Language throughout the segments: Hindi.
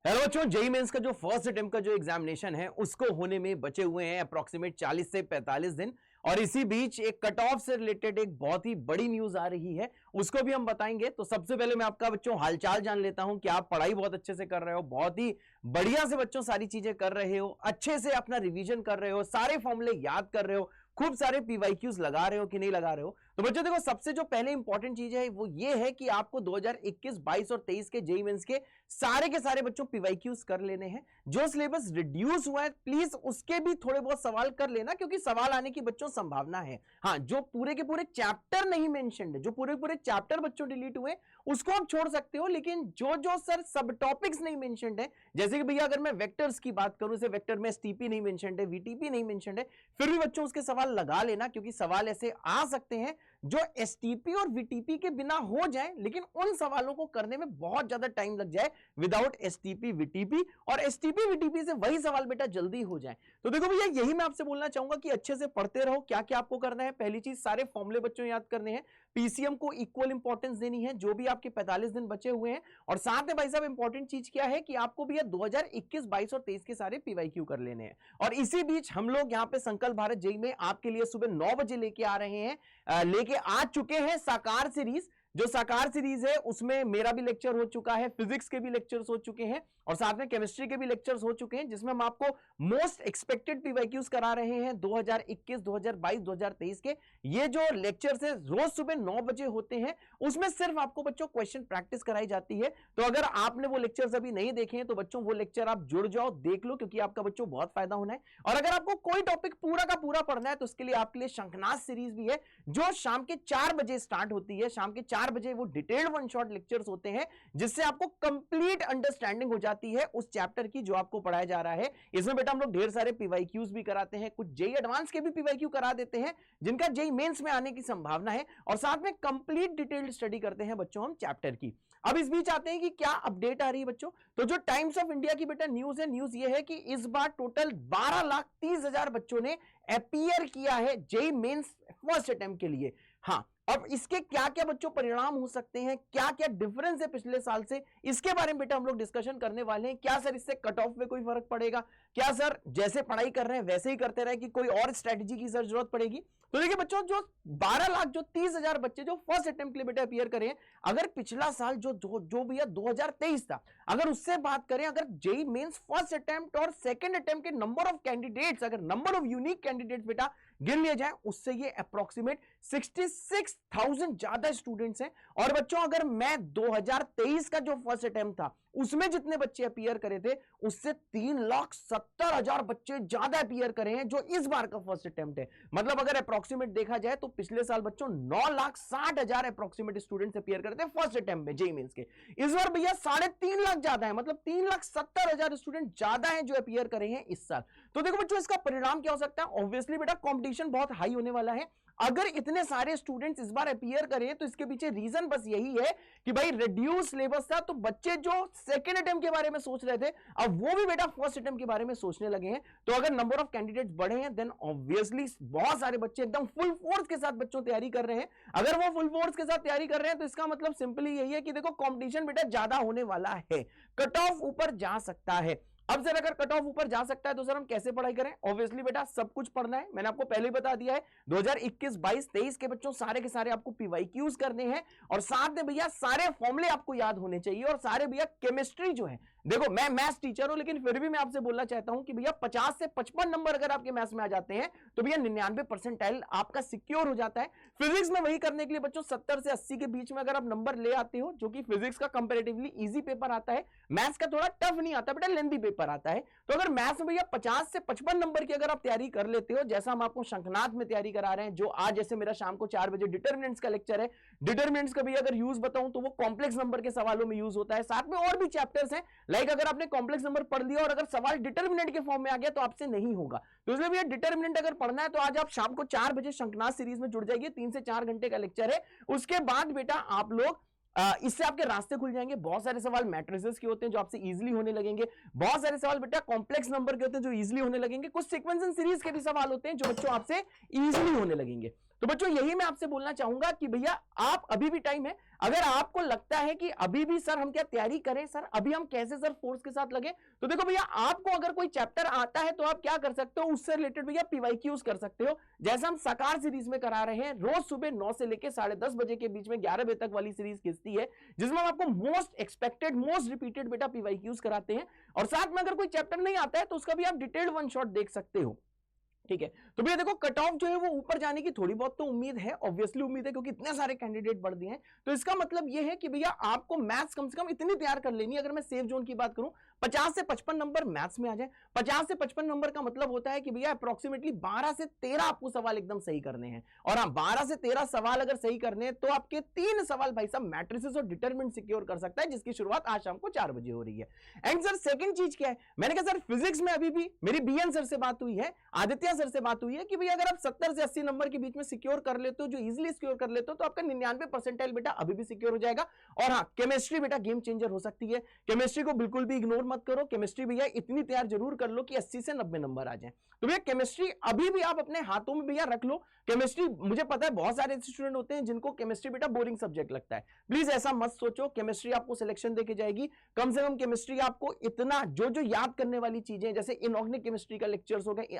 हेलो बच्चों, जेईई मेंस का जो फर्स्ट अटेम्प्ट का जो एग्जामिनेशन है उसको होने में बचे हुए हैं अप्रोक्सीमेट 40 से 45 दिन। और इसी बीच एक कट ऑफ से रिलेटेड एक बहुत ही बड़ी न्यूज आ रही है, उसको भी हम बताएंगे। तो सबसे पहले मैं आपका बच्चों हालचाल जान लेता हूं कि आप पढ़ाई बहुत अच्छे से कर रहे हो, बहुत ही बढ़िया से बच्चों सारी चीजें कर रहे हो, अच्छे से अपना रिवीजन कर रहे हो, सारे फॉर्मूले याद कर रहे हो, खूब सारे पीवाईक्यूज लगा रहे हो कि नहीं लगा रहे हो। तो बच्चों देखो, सबसे जो पहले इंपॉर्टेंट चीज है वो ये है कि आपको 2021, 22 और 23 के जेईई मेंस के सारे बच्चों पीवाईक्यूज कर लेने हैं। जो सिलेबस रिड्यूस हुआ है प्लीज उसके भी थोड़े बहुत सवाल कर लेना, क्योंकि सवाल आने की बच्चों संभावना है। हाँ, जो पूरे के पूरे चैप्टर नहीं मेंशन्ड है, जो पूरे पूरे चैप्टर बच्चों डिलीट हुए उसको आप छोड़ सकते हो, लेकिन जो जो सर सब टॉपिक्स नहीं मेंशन्ड है, जैसे कि भैया अगर मैं वेक्टर्स की बात करूं, से वेक्टर में एसटीपी नहीं मेंशन्ड है, वीटीपी नहीं मेंशन्ड है, फिर भी बच्चों उसके सवाल लगा लेना, क्योंकि सवाल ऐसे आ सकते हैं जो एसटीपी और वीटीपी के बिना हो जाए, लेकिन उन सवालों को करने में बहुत ज्यादा टाइम लग जाए विदाउट एसटीपी वीटीपी, और एसटीपी वीटीपी से वही सवाल बेटा जल्दी हो जाए। तो देखो भैया, यही मैं आपसे बोलना चाहूंगा कि अच्छे से पढ़ते रहो। क्या क्या आपको करना है? पहली चीज, सारे फॉर्मूले बच्चों याद करने हैं, पीसीएम को इक्वल इंपॉर्टेंस देनी है जो भी आपके 45 दिन बचे हुए हैं। और साथ में भाई साहब इंपॉर्टेंट चीज क्या है कि आपको भैया 2021, 22 और 23 के सारे पीवाईक्यू कर लेने हैं। और इसी बीच हम लोग यहाँ पे संकल्प भारत जेईई में आपके लिए सुबह 9 बजे लेके आ रहे हैं, लेके आ चुके हैं साकार सीरीज। जो साकार सीरीज है उसमें मेरा भी लेक्चर हो चुका है, फिजिक्स के भी लेक्चर्स हो चुके हैं, और साथ में केमिस्ट्री के भी लेक्चर्स हो चुके हैं, जिसमें हम आपको मोस्ट एक्सपेक्टेड पीवाईक्यूज करा रहे हैं 2021, 2022, 2023 के। ये जो लेक्चर्स है रोज सुबह 9 बजे होते हैं, उसमें सिर्फ आपको बच्चों क्वेश्चन प्रैक्टिस कराई जाती है। तो अगर आपने वो लेक्चर्स अभी नहीं देखे हैं तो बच्चों वो लेक्चर आप जुड़ जाओ, देख लो, क्योंकि आपका बच्चों बहुत फायदा होना है। और अगर आपको कोई टॉपिक पूरा का पूरा पढ़ना है तो उसके लिए आपके लिए शंखनाद सीरीज भी है, जो शाम के 4 बजे स्टार्ट होती है। शाम के 4 बजे वो डिटेल्ड वन शॉट लेक्चर्स होते हैं, जिससे आपको कंप्लीट अंडरस्टैंडिंग हो जाती है उस चैप्टर की जो आपको पढ़ाया जा रहा है। इसमें बेटा हम लोग ढेर सारे पीवाईक्यूज भी कराते हैं, कुछ जेईई एडवांस के भी पीवाईक्यू करा देते हैं जिनका जेईई मेंस में आने की संभावना है, और साथ में कंप्लीट डिटेल्ड स्टडी करते हैं बच्चों हम चैप्टर की। अब इस बीच आते हैं कि क्या अपडेट आ रही है बच्चों। तो जो टाइम्स ऑफ इंडिया की बेटा न्यूज है, न्यूज ये है कि इस बार टोटल 12,30,000 बच्चों ने अपीयर किया है जेईई मेंस फर्स्ट अटेम्प्ट के लिए। हाँ, अब इसके क्या क्या बच्चों परिणाम हो सकते हैं, क्या क्या डिफरेंस है पिछले साल से, इसके बारे में बेटा हम लोग डिस्कशन करने वाले हैं। क्या सर इससे कट ऑफ में कोई फर्क पड़ेगा? क्या सर जैसे पढ़ाई कर रहे हैं वैसे ही करते रहे कि कोई और स्ट्रेटजी की सर जरूरत पड़ेगी? तो देखिए बच्चों, जो 12,30,000 बच्चे जो फर्स्ट अटेम्प्ट के लिए बेटा अपीयर करें, अगर पिछला साल जो भैया 2023 था, अगर उससे बात करें, अगर जेईई मेंस फर्स्ट अटेम्प्ट और सेकंड अटेम्प्ट के नंबर ऑफ कैंडिडेट्स, अगर नंबर ऑफ यूनिक कैंडिडेट्स बेटा गिन लिए जाए, उससे ये अप्रोक्सीमेट 66,000 ज्यादा स्टूडेंट्स हैं। और बच्चों अगर मैं 2023 का जो फर्स्ट अटेम्प्ट था उसमें जितने बच्चे अपीयर करे थे, उससे 3,70,000 बच्चे ज्यादा अपीयर करे हैं जो इस बार का फर्स्ट अटेम्प्ट है। मतलब अगर अप्रोक्सीमेट देखा जाए तो पिछले साल बच्चों 9,60,000 अप्रोक्सीमेट स्टूडेंट्स अपीयर करते हैं फर्स्ट अटेम्प्ट में जेईई मेंस के। इस बार भैया 3.5 लाख ज्यादा है, मतलब 3,70,000 स्टूडेंट ज्यादा हैं जो अपीयर करे हैं इस साल। तो देखो बच्चों, इसका परिणाम क्या हो सकता है? ऑब्वियसली बेटा कंपटीशन बहुत हाई होने वाला है। अगर इतने सारे स्टूडेंट्स इस बार अपीयर करें तो इसके पीछे रीजन बस यही है कि भाई रिड्यूस सिलेबस था, तो बच्चे जो सेकंड अटेम्प्ट के बारे में सोच रहे थे अब वो भी बेटा फर्स्ट अटेम्प्ट के बारे में सोचने लगे हैं। तो अगर नंबर ऑफ कैंडिडेट्स बढ़े हैं देन ऑब्वियसली बहुत सारे बच्चे एकदम फुल फोर्स के साथ बच्चों तैयारी कर रहे हैं। अगर वो फुल फोर्स के साथ तैयारी कर रहे हैं तो इसका मतलब सिंपली यही है कि देखो कंपटीशन बेटा ज्यादा होने वाला है, कट ऑफ ऊपर जा सकता है। अब सर अगर कट ऑफ ऊपर जा सकता है तो सर हम कैसे पढ़ाई करें? ऑब्वियसली बेटा सब कुछ पढ़ना है, मैंने आपको पहले ही बता दिया है। 2021, 22, 23 के बच्चों सारे के सारे आपको पीवाईक्यूज करने हैं, और साथ में भैया सारे फॉर्मूले आपको याद होने चाहिए। और सारे भैया केमिस्ट्री जो है, देखो मैं मैथ्स टीचर हूं लेकिन फिर भी मैं आपसे बोलना चाहता हूं कि भैया 50 से 55 नंबर अगर आपके मैथ्स में आ जाते हैं तो भैया 99 परसेंटाइल आपका सिक्योर हो जाता है। फिजिक्स में वही करने के लिए बच्चों 70 से 80 के बीच में अगर आप नंबर ले आते हो, जो कि फिजिक्स का कंपैरेटिवली इजी पेपर आता है, मैथ्स का थोड़ा टफ नहीं आता बेटा, लेंथी पेपर आता है। तो अगर मैथ्स में भैया 50 से 55 नंबर की अगर आप तैयारी कर लेते हो, जैसा हम आपको शंखनाद में तैयारी करा रहे हैं, जो आज जैसे मेरा शाम को 4 बजे डिटरमिनेंट्स का लेक्चर है, डिटरमिनेंट्स का भी अगर यूज बताऊं तो वो कॉम्प्लेक्स नंबर के सवालों में यूज होता है। साथ में और भी चैप्टर्स हैं, लाइक अगर आपने कॉम्प्लेक्स नंबर पढ़ लिया और अगर सवाल डिटरमिनेंट के फॉर्म में आ गया तो आपसे नहीं होगा। तो इसलिए भैया डिटरमिनेंट अगर पढ़ना है तो आज आप शाम को 4 बजे शंखनाद सीरीज में जुड़ जाइए, 3 से 4 घंटे का लेक्चर है। उसके बाद बेटा आप लोग इससे आपके रास्ते खुल जाएंगे। बहुत सारे सवाल मैट्रिसेस के होते हैं जो आपसे इजीली होने लगेंगे, बहुत सारे सवाल बेटा कॉम्प्लेक्स नंबर के होते हैं जो इजीली होने लगेंगे, कुछ सीक्वेंस एंड सीरीज के भी सवाल होते हैं जो बच्चों आपसे इजीली होने लगेंगे। तो बच्चों यही मैं आपसे बोलना चाहूंगा कि भैया आप अभी भी टाइम है, अगर आपको लगता है कि अभी भी सर हम क्या तैयारी करें, सर अभी हम कैसे सर फोर्स के साथ लगे, तो देखो भैया आपको अगर कोई चैप्टर आता है तो आप क्या कर सकते हो, उससे रिलेटेड भैया पीवाईक्यूज कर सकते हो, जैसा हम सकार सीरीज में करा रहे हैं, रोज सुबह 9 से लेकर 10:30 बजे के बीच में 11 बजे तक वाली सीरीज खिंचती है, जिसमें हम आपको मोस्ट एक्सपेक्टेड मोस्ट रिपीटेड बेटा पीवाईक्यूज कराते हैं, और साथ में अगर कोई चैप्टर नहीं आता है तो उसका भी आप डिटेल्ड वन शॉट देख सकते हो। ठीक है, तो भैया देखो कट ऑफ जो है वो ऊपर जाने की थोड़ी बहुत तो उम्मीद है, ऑब्वियसली उम्मीद है, क्योंकि इतने सारे कैंडिडेट बढ़ दिए हैं, तो इसका मतलब ये है कि भैया आपको मैथ्स कम से कम इतनी तैयार कर लेनी है, अगर मैं सेफ जोन की बात करूं 50 से 55 नंबर मैथ्स में आ जाए। 50 से 55 नंबर का मतलब होता है कि भैया अप्रोक्सीमेटली 12 से 13 आपको सवाल एकदम सही करने हैं, और हाँ 12 से 13 सवाल अगर सही करने हैं तो आपके 3 सवाल भाई साहब मैट्रिसेस और डिटरमिनेंट सिक्योर कर सकता है, जिसकी शुरुआत आज शाम को 4 बजे हो रही है। एंड सर सेकंड चीज क्या है, मैंने कहा सर फिजिक्स में अभी भी मेरी बीएन सर से बात हुई है, आदित्य सर से बात हुई है कि भैया अगर आप 70 से 80 नंबर के बीच में सिक्योर कर लेते हो, जो इजीली सिक्योर कर लेते हो, तो आपका 99 परसेंटाइल बेटा अभी भी सिक्योर हो जाएगा। और हाँ केमिस्ट्री बेटा गेम चेंजर हो सकती है, केमिस्ट्री को बिल्कुल भी इग्नोर मत करो, केमिस्ट्री भैया इतनी तैयार जरूर कर लो कि 80 से 90 नंबर आ जाए। तो भैया केमिस्ट्री अभी भी आप अपने हाथों में भैया रख लो। केमिस्ट्री मुझे पता है बहुत सारे स्टूडेंट होते हैं जिनको केमिस्ट्री बेटा बोरिंग सब्जेक्ट लगता है, प्लीज ऐसा मत सोचो, केमिस्ट्री आपको सिलेक्शन देके जाएगी। कम से कम केमिस्ट्री आपको इतना जो जो याद करने वाली चीजें, जैसे इनऑर्गेनिक केमिस्ट्री का लेक्चर्स हो गए,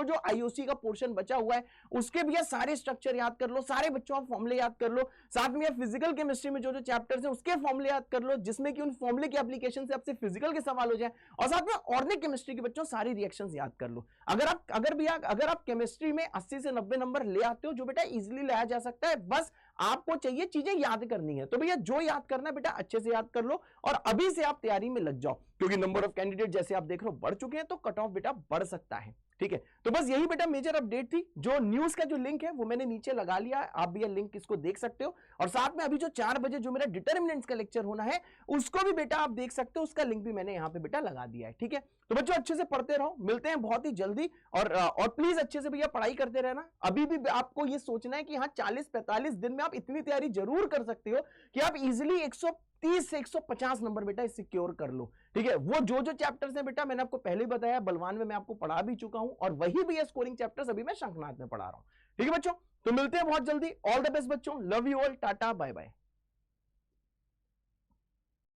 जो आईओसी का पोर्शन बचा हुआ है उसके भैया सारे स्ट्रक्चर याद कर लो, सारे बच्चों आप फॉर्मूले याद कर लो, साथ में फिजिकल केमिस्ट्री में जो जो चैप्टर्स हैं उसके फॉर्मूले याद कर लो, जिसमें कि उन फॉर्मूले की एप्लीकेशन से आपसे फिजिकल के सवाल हो जाए, और साथ में ऑर्गेनिक केमिस्ट्री के बच्चों सारी रिएक्शंस याद कर लो। अगर आप केमिस्ट्री में 80 से 90 नंबर ले आते हो, जो बेटा इजीली लाया जा सकता है, बस आपको चाहिए चीजें याद करनी है, तो भैया जो याद करना है बेटा अच्छे से याद कर लो और अभी से आप तैयारी में लग जाओ, क्योंकि नंबर ऑफ कैंडिडेट जैसे आप देख रहे हो बढ़ चुके हैं, तो कट ऑफ बेटा बढ़ सकता है। ठीक है, तो बस यही बेटा मेजर अपडेट थी। जो न्यूज का जो लिंक है वो मैंने नीचे लगा लिया है, आप भी ये लिंक इसको देख सकते हो, और साथ में अभी जो 4 बजे जो मेरा डिटरमिनेंट्स का लेक्चर होना है उसको भी बेटा आप देख सकते हो, उसका लिंक भी मैंने यहाँ पे बेटा लगा दिया है। ठीक है, तो बच्चों अच्छे से पढ़ते रहो, मिलते हैं बहुत ही जल्दी, और प्लीज अच्छे से भैया पढ़ाई करते रहना। अभी भी आपको ये सोचना है कि हाँ 40-45 दिन में आप इतनी तैयारी जरूर कर सकते हो कि आप इजिली 130 से 150 नंबर बेटा सिक्योर कर लो। ठीक है, वो जो जो चैप्टर्स हैं बेटा मैंने आपको पहले ही बताया, बलवान में मैं आपको पढ़ा भी चुका हूं, और वही भैया स्कोरिंग चैप्टर्स अभी मैं शंखनाथ में पढ़ा रहा हूं। ठीक है बच्चों, तो मिलते हैं बहुत जल्दी, ऑल द बेस्ट बच्चों, love you all, tata bye bye.